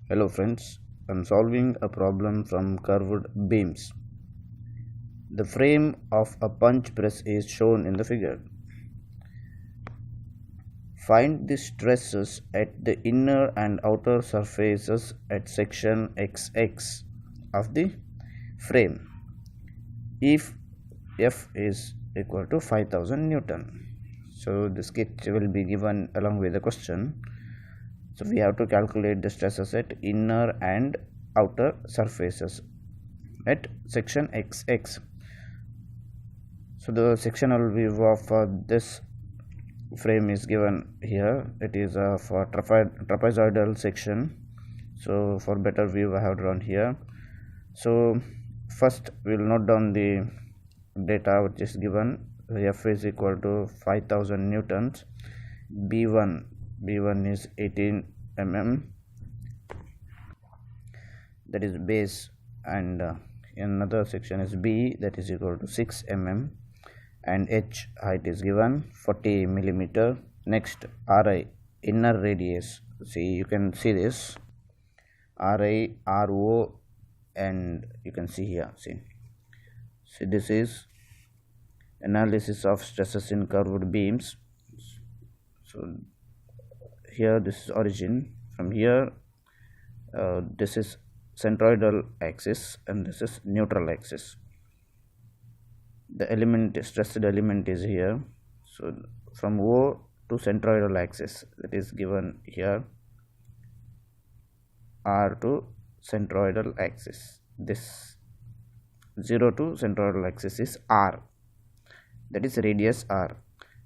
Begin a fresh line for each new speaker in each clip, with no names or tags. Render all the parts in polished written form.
Hello friends, I'm solving a problem from curved beams. The frame of a punch press is shown in the figure. Find the stresses at the inner and outer surfaces at section XX of the frame if F is equal to 5000 Newton. So the sketch will be given along with the question. So we have to calculate the stresses at inner and outer surfaces at section XX. So the sectional view of this frame is given here. It is for trapezoidal section. So for better view I have drawn here. So first we will note down the data which is given. F is equal to 5000 newtons. B1 is 18 mm, that is base, and another section is B, that is equal to 6 mm, and H height is given 40 millimeter. Next, Ri, inner radius. See, you can see this Ri, Ro, and you can see here. See, this is analysis of stresses in curved beams. So here this is origin. From here this is centroidal axis and this is neutral axis. The element, stressed element, is here. So from O to centroidal axis, that is given here, R to centroidal axis. This 0 to centroidal axis is R, that is radius R,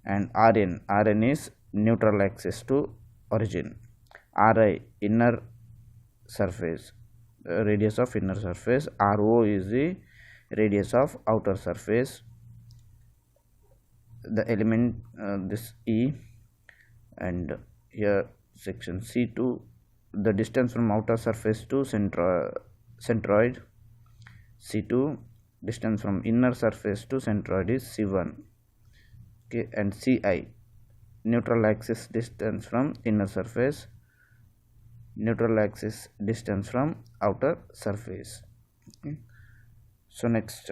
and Rn is neutral axis to origin. Ri, inner surface, radius of inner surface. Ro is the radius of outer surface. The element this E, and here section C2, the distance from outer surface to centroid. C2, distance from inner surface to centroid is C1. Okay, and Ci, neutral axis distance from inner surface, neutral axis distance from outer surface. Okay. So next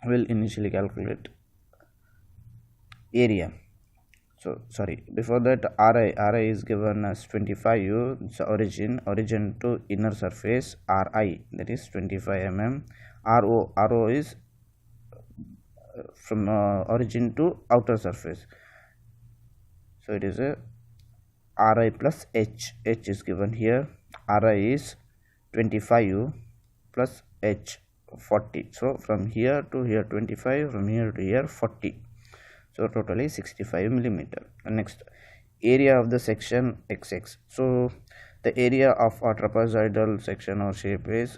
we'll initially calculate area. So sorry, before that, Ri is given as 25. So origin to inner surface, Ri, that is 25 mm. Ro is from origin to outer surface. So it is a Ri plus H. H is given here. Ri is 25 plus H 40. So from here to here 25, from here to here 40. So totally 65 millimeter. And next, area of the section XX. So the area of a trapezoidal section or shape is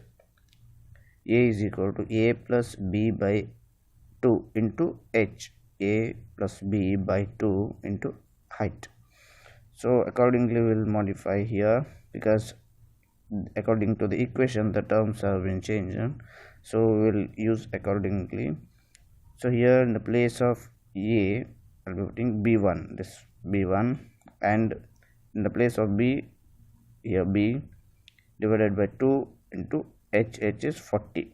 A is equal to A plus B by 2 into H. A plus B by 2 into height. So accordingly we will modify here, because according to the equation the terms have been changed. So we will use accordingly. So here in the place of A I'll be putting B1, this B1, and in the place of B, here B divided by 2 into H is 40.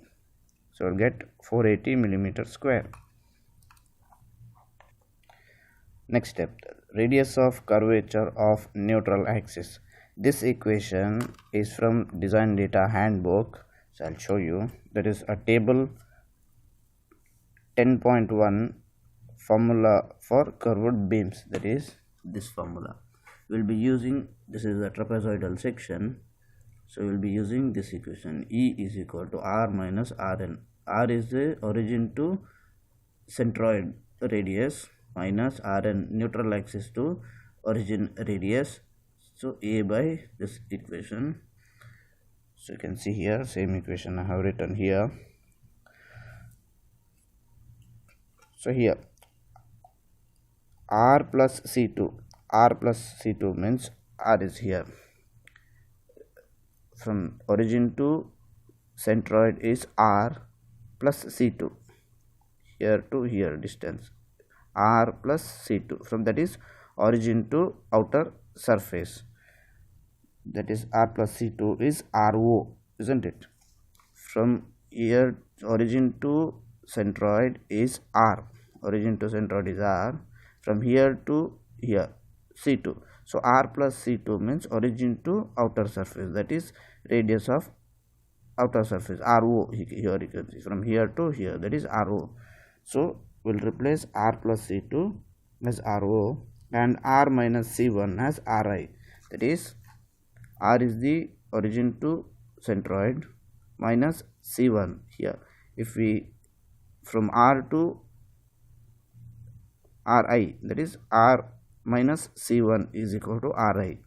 So I'll get 480 millimeter square. Next step, radius of curvature of neutral axis. This equation is from design data handbook. So I'll show you. That is a table 10.1 formula for curved beams. That is this formula. We'll be using, this is a trapezoidal section. So we'll be using this equation. E is equal to R minus Rn. R is the origin to centroid radius, minus Rn, neutral axis to origin radius. So A by this equation. So you can see here, same equation I have written here. So here R plus C2 means R is here. From origin to centroid is R plus C2, here to here distance, R plus C2, from that is origin to outer surface. that is r plus c2 is RO, isn't it? From here origin to centroid is R, origin to centroid is R, from here to here C2. So R plus C2 means origin to outer surface, that is radius of outer surface, RO. Here you can see from here to here, that is RO. So we'll replace R plus C2 as RO and R minus C1 as RI, that is R is the origin to centroid minus C1 here. If we from R to Ri, that is R minus C1 is equal to Ri.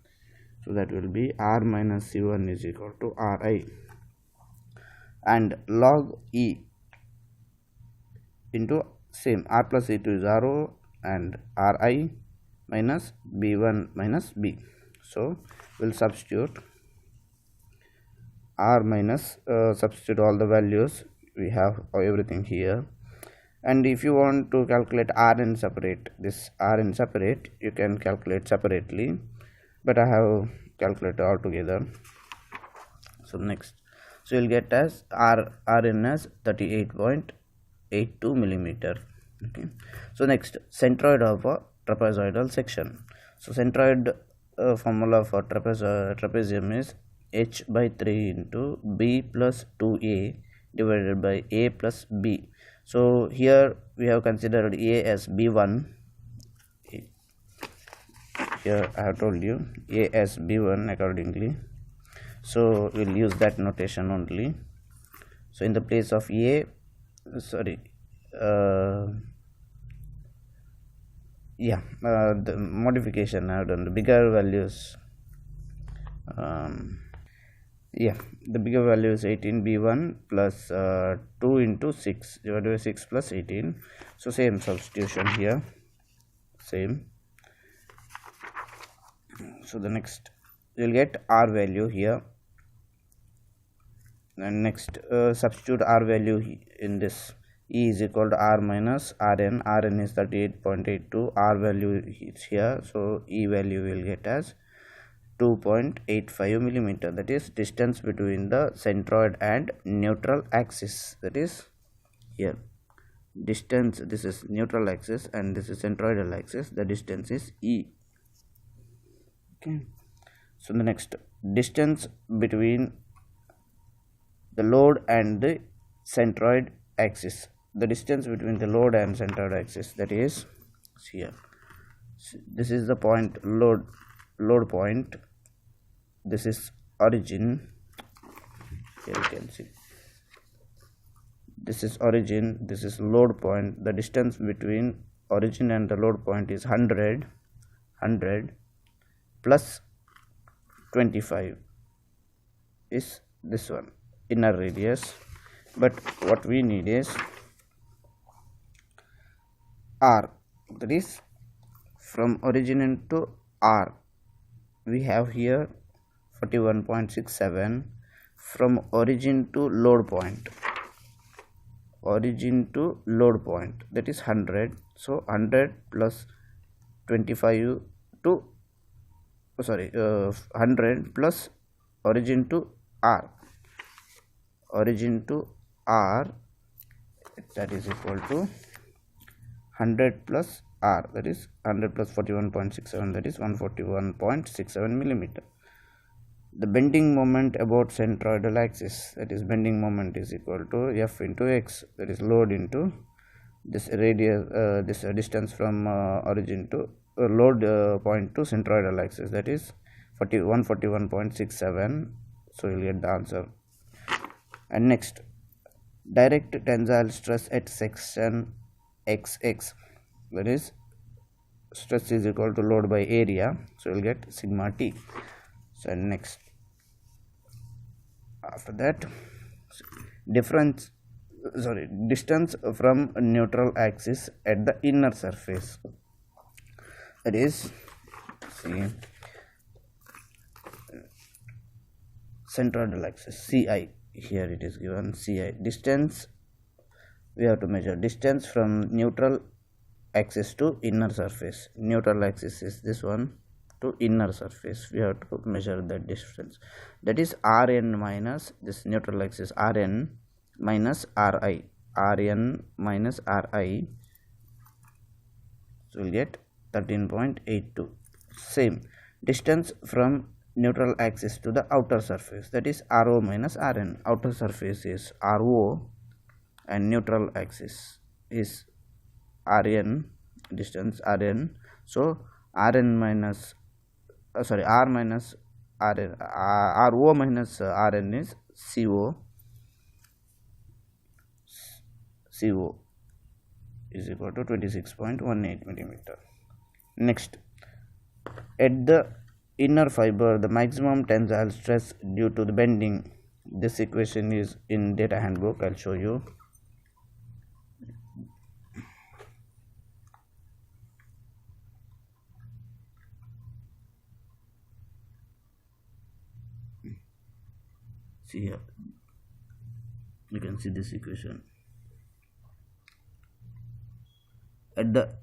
So that will be R minus C1 is equal to Ri, and log E into same R plus C2 is RO and Ri minus B1 minus B. So we'll substitute R minus substitute all the values, we have everything here. And if you want to calculate Rn separate, this Rn separate, you can calculate separately, but I have calculated all together. So next, so you'll get as Rn as 38.82 millimeter. Okay. So next, centroid of a trapezoidal section. So centroid formula for trapezium is h by 3 into b plus 2a divided by a plus b. So here we have considered a as b1. Here I have told you a as b1 accordingly. So we'll use that notation only. So in the place of a, the modification I have done, the bigger values. The bigger value is 18b1 plus 2 into 6 divided by 6 plus 18. So same substitution here, same. So the next, you will get R value here, and next substitute R value in this. E is equal to R minus Rn. Rn is 38.82. R value is here, so E value will get as 2.85 millimeter, that is distance between the centroid and neutral axis, that is here distance, this is neutral axis and this is centroidal axis, the distance is E. Okay. So the next, distance between the load and the centroid axis, the distance between the load and centroid axis, that is here. This is the point, load point, this is origin, here you can see this is origin, this is load point. The distance between origin and the load point is 100 plus 25 is this one, inner radius, but what we need is R, that is from origin to R we have here 41.67, from origin to load point, that is 100. So 100 plus 25 to 100 plus origin to R, that is equal to 100 plus R, that is 100 plus 41.67, that is 141.67 millimeter. The bending moment about centroidal axis, that is bending moment, is equal to F into X, that is load into this radius, this distance from origin to load point to centroidal axis, that is 141.67. So you will get the answer. And next, direct tensile stress at section XX, that is stress is equal to load by area, so you will get sigma T. So next, after that, distance from neutral axis at the inner surface, that is centroidal axis, CI, here it is given CI. Distance, we have to measure distance from neutral axis to inner surface. Neutral axis is this one, to inner surface. We have to measure the distance, that is Rn minus this neutral axis, Rn minus Ri, Rn minus Ri, so we'll get 13.82. Same distance from neutral axis to the outer surface, that is Ro minus Rn. Outer surface is Ro and neutral axis is Rn, distance Rn. So Rn minus R minus Rn, Ro minus Rn is Co. Co is equal to 26.18 millimeter. Next, at the inner fiber, the maximum tensile stress due to the bending. This equation is in data handbook. I'll show you. See here, you can see this equation. At the